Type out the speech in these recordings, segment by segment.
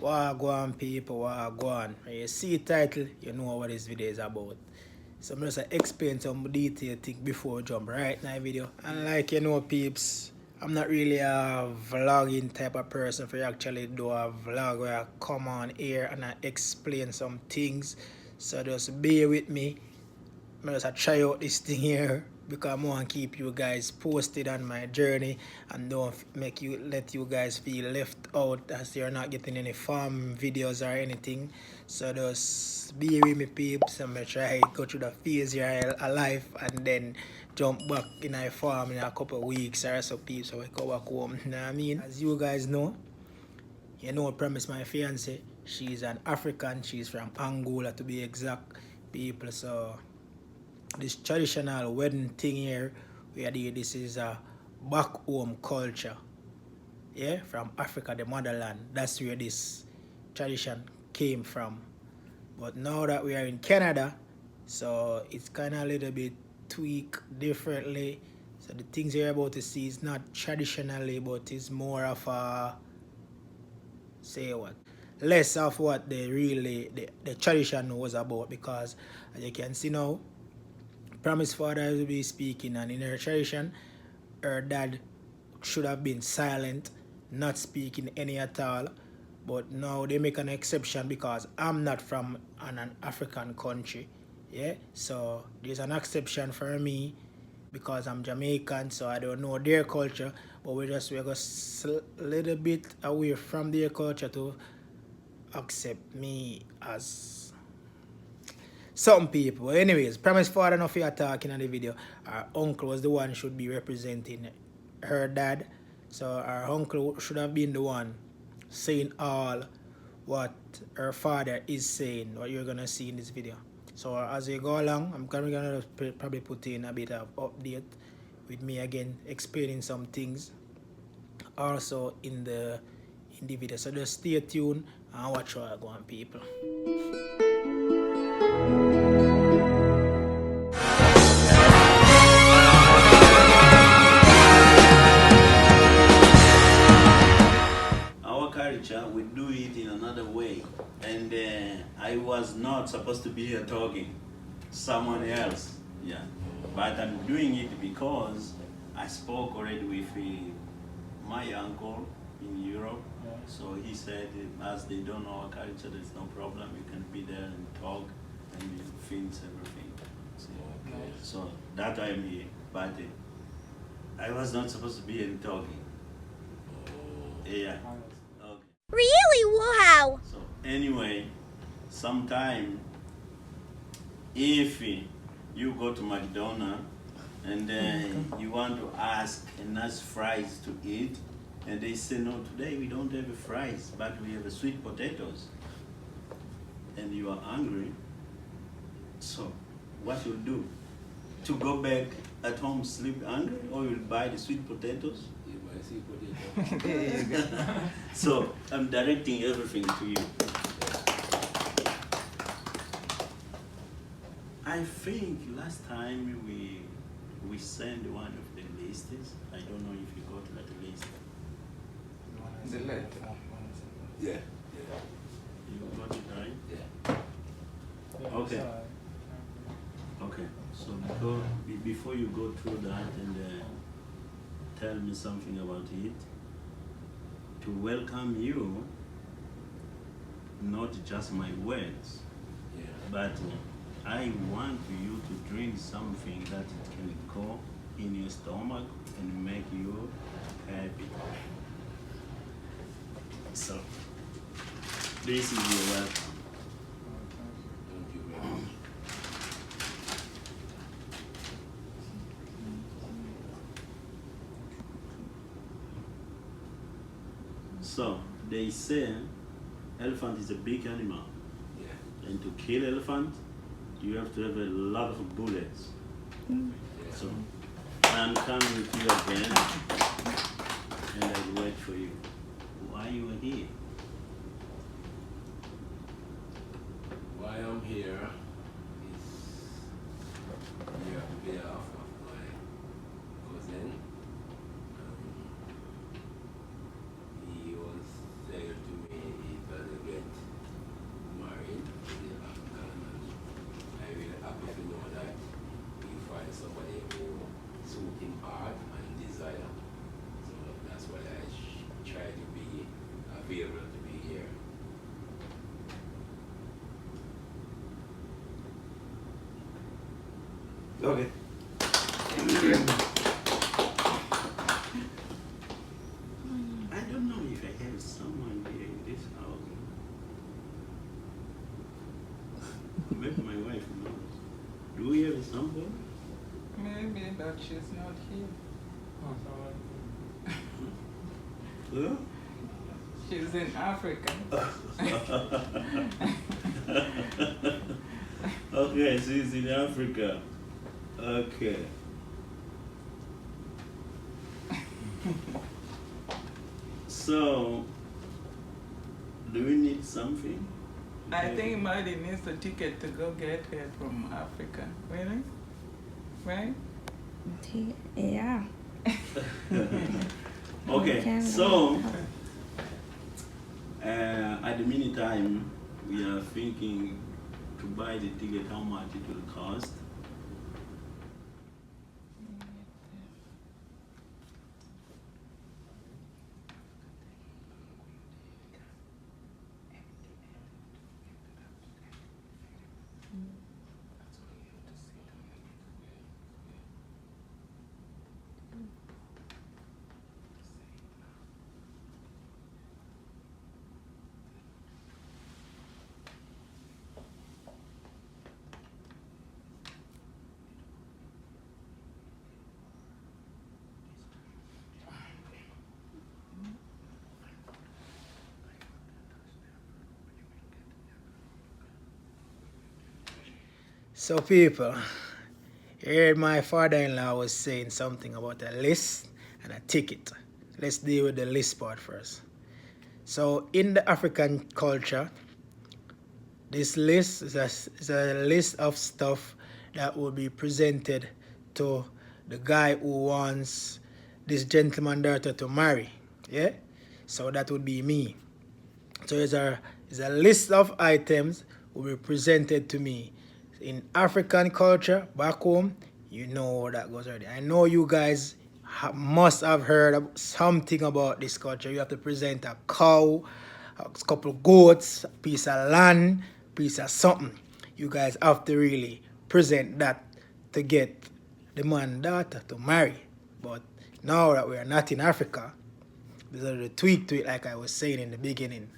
Wagwan people, wagwan. When you see the title, you know what this video is about. So I'm just explain some detail thing before we jump right now video. And like you know peeps, I'm not really a vlogging type of person for actually do a vlog where I come on here and I explain some things. So just bear with me. I'm just try out this thing here because I want to keep you guys posted on my journey and don't let you guys feel left out as you're not getting any farm videos or anything. So just be with me peeps. I'm gonna try go through the phase here alive and then jump back in a farm in a couple of weeks or so peeps, so I go back home. You know what I mean? As you guys know, I promise my fiance, she's an African, she's from Angola to be exact people. So this traditional wedding thing here, this is a back home culture. Yeah, from Africa, the motherland. That's where this tradition came from. But now that we are in Canada, so it's kind of a little bit tweaked differently. So the things you're about to see is not traditionally, but it's more of a, say what, less of what the tradition was about, because as you can see now, promised father will be speaking, and in her tradition, her dad should have been silent, not speaking any at all. But now they make an exception because I'm not from an African country. Yeah, so there's an exception for me because I'm Jamaican, so I don't know their culture. But we're just a little bit away from their culture to accept me as some people. Anyways, promise father enough here talking in the video. Our uncle was the one should be representing her dad. So our uncle should have been the one saying all what her father is saying, what you're gonna see in this video. So as you go along, I'm gonna probably put in a bit of update with me again, explaining some things also in the video. So just stay tuned and watch how I go on, people. We do it in another way, and I was not supposed to be here talking, someone else, yeah, but I'm doing it because I spoke already with my uncle in Europe, yeah. So he said as they don't know our culture, there's no problem, you can be there and talk and you finish everything. So that I'm here, but I was not supposed to be here talking. Yeah. Really? Wow! So anyway, sometime if you go to McDonald's and you want to ask a nice fries to eat, and they say, no, today we don't have fries, but we have sweet potatoes, and you are hungry, so what you'll do? To go back at home sleep hungry, or you'll buy the sweet potatoes? So I'm directing everything to you. I think last time we sent one of the lists. I don't know if you got that list. The letter. Yeah. You got it right? Yeah. Okay. Okay. So before you go through that and tell me something about it, to welcome you, not just my words, yeah, but I want you to drink something that it can go in your stomach and make you happy. So, this is your welcome. Thank you very much. So, they say elephant is a big animal. Yeah. And to kill elephant, you have to have a lot of bullets. Mm. Yeah. So, I'm coming with you again, and I'll wait for you. Why you are here? Why I'm here is here on behalf of my cousin. He was saying to me he was Okay. I don't know if I have someone here in this house. Maybe my wife knows. Do we have someone? Maybe, but she's not here. Huh? She's in Africa. Okay, she's in Africa. Okay. So, do we need something? I think Marty needs a ticket to go get her from Africa. Really? Right? Yeah. Okay, so at the meantime, we are thinking to buy the ticket, how much it will cost. So people, you heard my father-in-law was saying something about a list and a ticket. Let's deal with the list part first. So in the African culture, this list is a list of stuff that will be presented to the guy who wants this gentleman daughter to marry. Yeah? So that would be me. So it's a list of items will be presented to me. In African culture, back home, you know how that goes already. I know you guys must have heard something about this culture. You have to present a cow, a couple of goats, a piece of land, piece of something. You guys have to really present that to get the man daughter to marry. But now that we are not in Africa, there's a tweak to it, like I was saying in the beginning.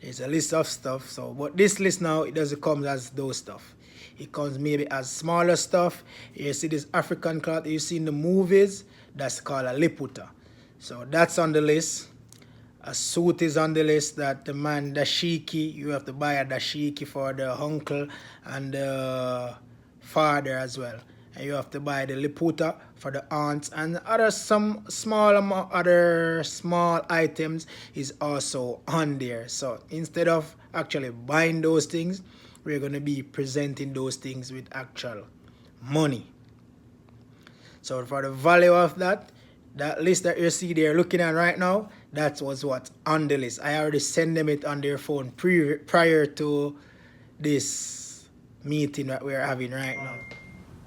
There's a list of stuff. So, but this list now, it doesn't come as those stuff. It comes maybe as smaller stuff. You see this African cloth you see in the movies, that's called a liputa. So that's on the list. A suit is on the list that the man, dashiki, you have to buy a dashiki for the uncle and the father as well. And you have to buy the liputa for the aunts and other some other small items is also on there. So instead of actually buying those things, we're going to be presenting those things with actual money. So for the value of that list that you see there looking at right now, that was what's on the list. I already sent them it on their phone prior to this meeting that we're having right now.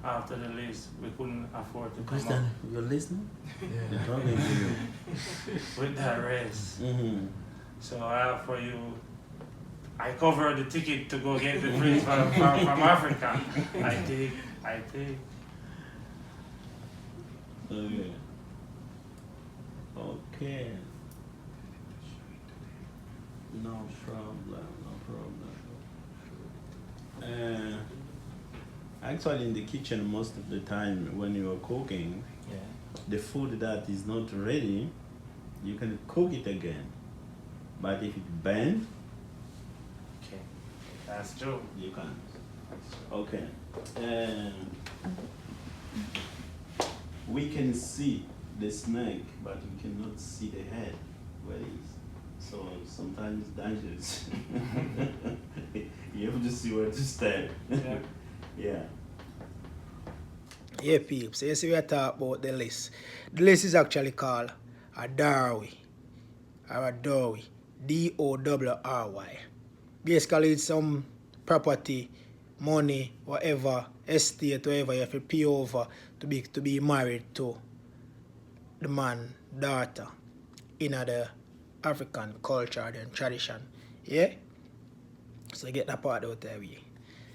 After the list, we couldn't afford to come Christian, up you're listening? Yeah. They're talking to you. with that race. Mm-hmm. So for you, I covered the ticket to go get the prince from Africa. I take. Okay. Okay. No problem. Actually, in the kitchen, most of the time when you are cooking, Yeah. the food that is not ready, you can cook it again. But if it burns, Okay. That's true. you can't. That's true. Okay. We can see the snake, but we cannot see the head where it is. So sometimes it's dangerous. You have to see where to stand. Yeah. Yeah. Yeah, peeps. So you see we are talking about the list. The list is actually called a dowry. Or a dowry. DOWRY. Basically it's some property, money, whatever, estate, whatever you have to pay over to be married to the man, daughter in the African culture and tradition. Yeah? So get that part out of the way.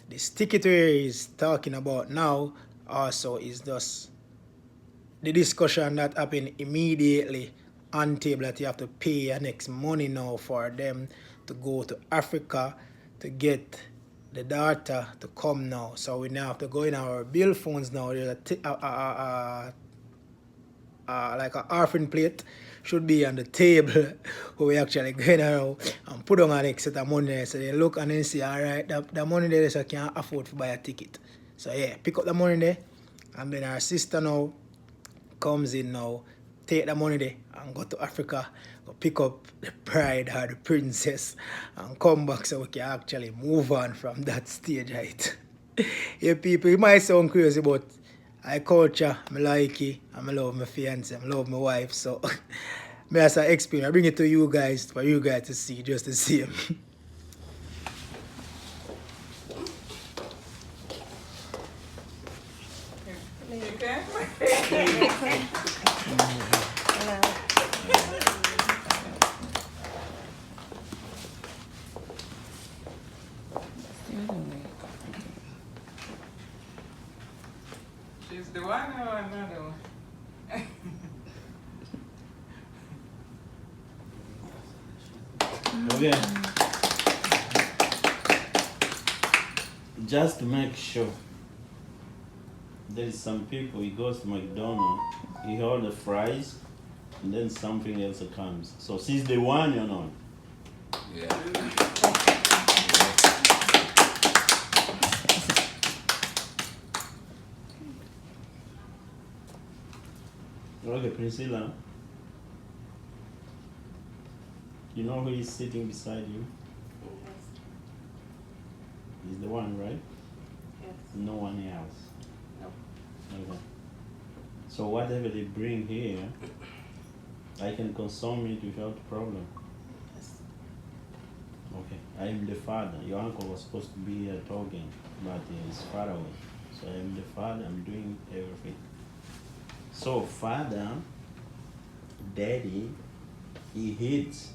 This ticket where he's talking about now also is just the discussion that happened immediately on table that you have to pay your next money now for them to go to Africa to get the daughter to come now. So we now have to go in our bill phones now. There's like an orphan plate should be on the table where we actually go now and put on an extra money there. So they look and then say, all right, the money there so I can't afford to buy a ticket. So yeah, pick up the money there, and then our sister now comes in now, take the money there and go to Africa, go pick up the bride or the princess and come back so we can actually move on from that stage, right? Yeah, people, it might sound crazy, but I culture, I like it, and I love my fiance, I love my wife, so me as an experience, I bring it to you guys, for you guys to see, just the same. You can? She's the one or another one? Okay. Just to make sure. There is some people, he goes to McDonald's, he order fries, and then something else comes. So she's the one, you know. Yeah. Okay, Priscilla. You know who is sitting beside you? He's the one, right? Yes. No one else. No. Okay. So whatever they bring here, I can consume it without problem. Yes. Okay. I am the father. Your uncle was supposed to be here talking, but he's far away. So I am the father. I'm doing everything. So father, daddy, he hits.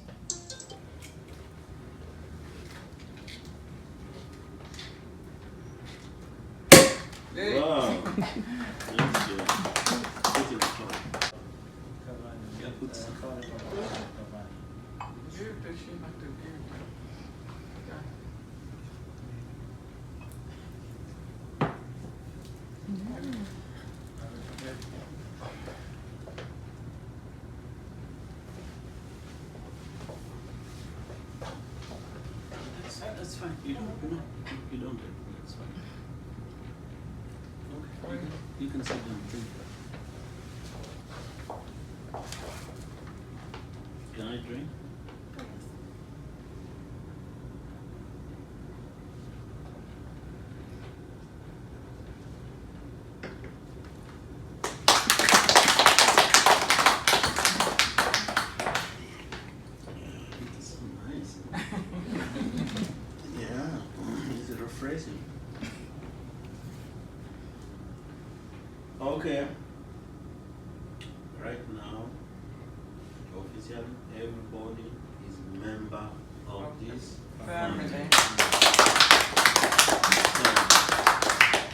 Hey. Wow. Thank you. Put it on. Yeah, put some. Give the shit not to give. Yeah. That's fine. You don't. That's fine. Okay. You can sit down. Drink. Can I drink? It's so nice. Yeah, it's refreshing. Okay. Right now, officially, everybody is a member of this Family.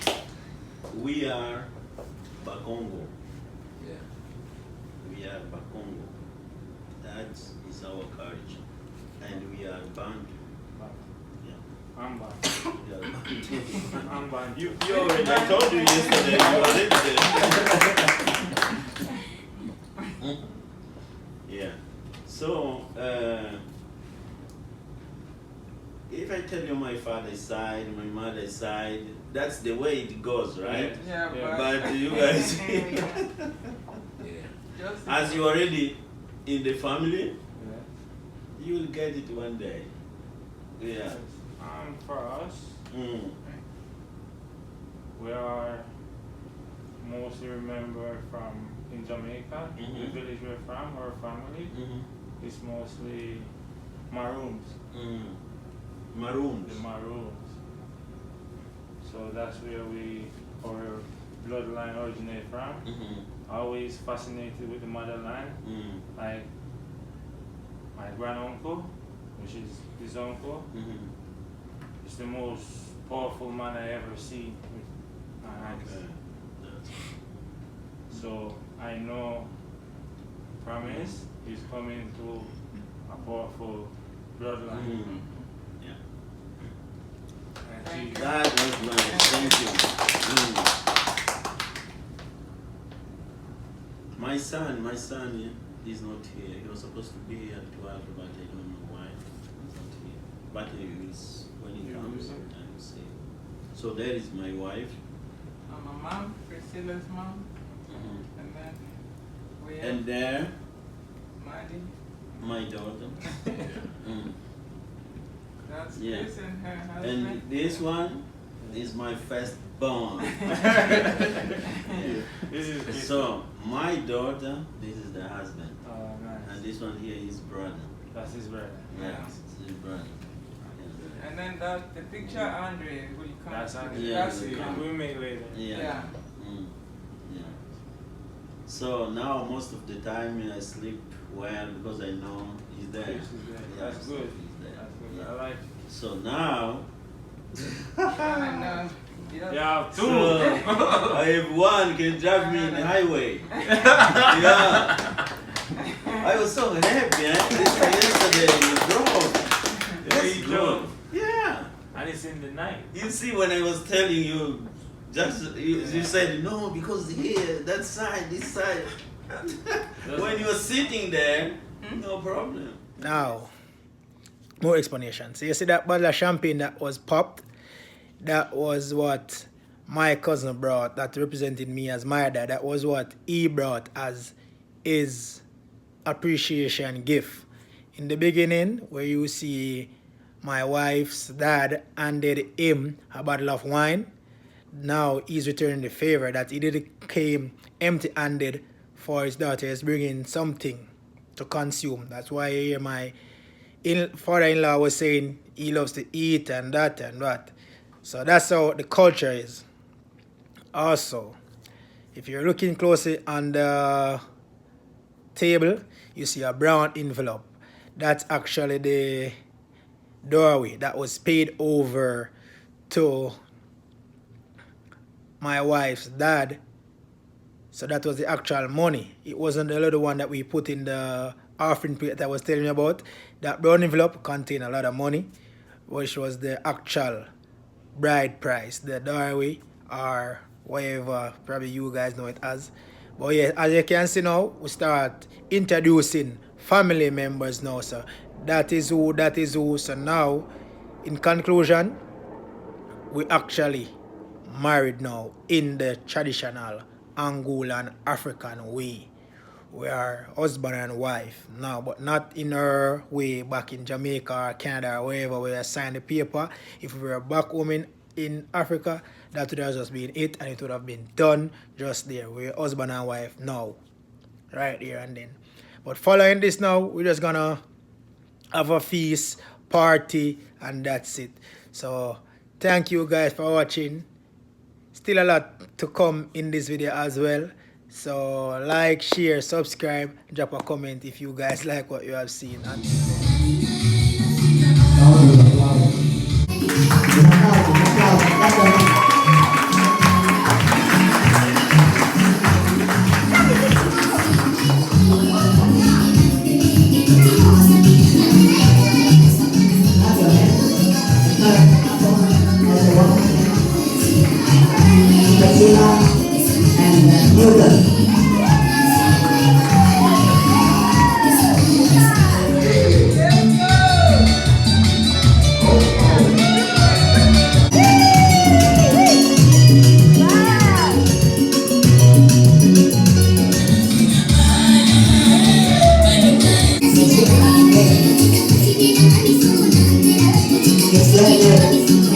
So, we are Bakongo. Yeah. We are Bakongo. That is our culture. And we are Bantu. Yeah. I'm back. We are Bantu. I'm back. You already, I told you yesterday, you already there. Yeah. So, if I tell you my father's side, my mother's side, that's the way it goes, right? Yeah, Yeah. But you guys, Yeah. Just as you already in the family, Yeah. you will get it one day. Yeah. For us, Mm. we are mostly remembered from in Jamaica, the Mhm. village we're from, our family. Mm-hmm. It's mostly Maroons, Mm. Maroons. the Maroons. So that's where our bloodline originate from. Mm-hmm. Always fascinated with the motherland. Mm. Like my granduncle, which is his uncle, Mm-hmm. is the most powerful man I ever seen with my eyes. Okay. That's So I know Promise is coming to a powerful bloodline. Mm. Yeah. And Thank she- you. That was nice. Thank you. Mm. My son, yeah, he's not here. He was supposed to be here at 12, but I don't know why he's not here. But he is, when he comes, I will see. So there is my wife. I'm a mom, Priscilla's mom, Mhm. and then we have And there, Maddie. my daughter. Mm. That's Yeah. Chris and her husband. And this one is my firstborn. This is So my daughter, this is the husband, Oh, nice. and this one here is brother. That's his brother. Yeah, it's his brother. And then that the picture Andre will come. That's Andre. Yeah, That's will him. come. We'll make later. Yeah. Yeah. Mm. Yeah. So now most of the time I sleep well because I know he's there. Chris is there. Yeah, That's so good. he's there. That's good. Yeah. I like it. So now And, yeah. Yeah, two. so, I have one can drive me in the highway. Yeah. I was so happy. This one yesterday he drove. Yeah, he That's drove. good. Yeah. And it's in the night. You see, when I was telling you, just you said no because here, that side, this side. When you were sitting there, no problem. Now, more explanation. So you see that bottle of champagne that was popped? That was what my cousin brought that represented me as my dad. That was what he brought as his appreciation gift. In the beginning, where you see my wife's dad handed him a bottle of wine, now he's returning the favor that he didn't came empty-handed for his daughter. He's bringing something to consume. That's why I hear my father-in-law was saying he loves to eat and that and that. So that's how the culture is. Also, if you're looking closely on the table, you see a brown envelope. That's actually the dowry that was paid over to my wife's dad. So that was the actual money. It wasn't the little one that we put in the offering plate that I was telling you about. That brown envelope contained a lot of money, which was the actual bride price, the dowry, or whatever probably you guys know it as. But yeah, as you can see now, we start introducing family members now. So that is who, that is who. So now, in conclusion, we actually married now in the traditional Angolan African way. We are husband and wife now, but not in our way back in Jamaica or Canada or wherever we signed the paper. If we were back home in Africa, that would have just been it, and it would have been done just there. We're husband and wife now, right here and then. But following this now, we're just gonna have a feast, party, and that's it. So thank you guys for watching. Still a lot to come in this video as well. So like, share, subscribe, drop a comment if you guys like what you have seen. And Yes,